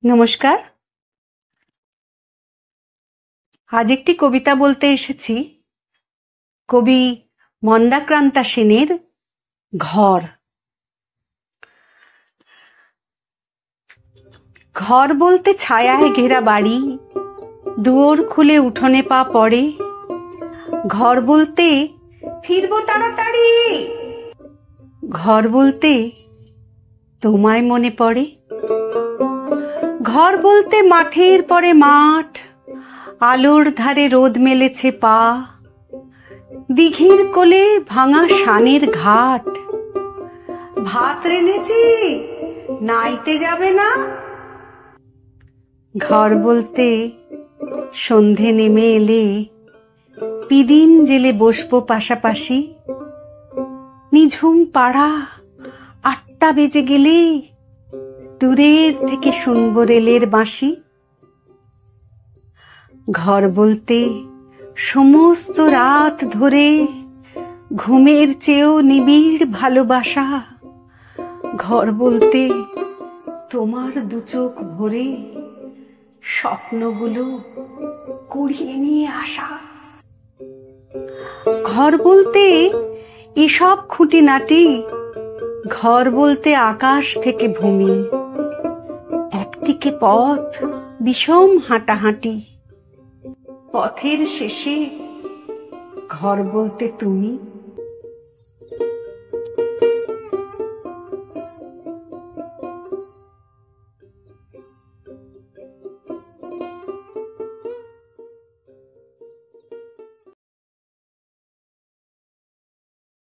নমস্কার। আজ একটি কবিতা বলতে এসেছি কবি মন্দাক্রান্তা সেনের ঘর। ঘর বলতে ছায়ায় ঘেরা বাড়ি, দুয়ার খুলে উঠোনে পা পড়ে। ঘর বলতে ফিরবো তাড়াতাড়ি, ঘর বলতে তোমায় মনে পড়ে। ঘর বলতে মাঠের পরে মাঠ, আলোর ধারে রোদ মেলেছে পা, দিঘির কোলে ভাঙা শানের ঘাট। ভাত রেঁধেছি, নাইতে যাবে না? ঘর বলতে সন্ধে নেমে এলে পিদিম জেলে বসবো পাশাপাশি। নিঝুম পাড়া 8টা বেজে গেলে দূরের থেকে শুনবো রেলের বাঁশি। ঘর বলতে সমস্ত রাত ধরে ঘুমের চেয়েও নিবিড় ভালোবাসা। ঘর বলতে তোমার দু চোখ ভরে স্বপ্নগুলো কুড়িয়ে নিয়ে আসা। ঘর বলতে এসব খুঁটিনাটি, ঘর বলতে আকাশ থেকে ভূমি, একদিকে পথ বিষম হাঁটাহাঁটি, পথের শেষে ঘর বলতে তুমি।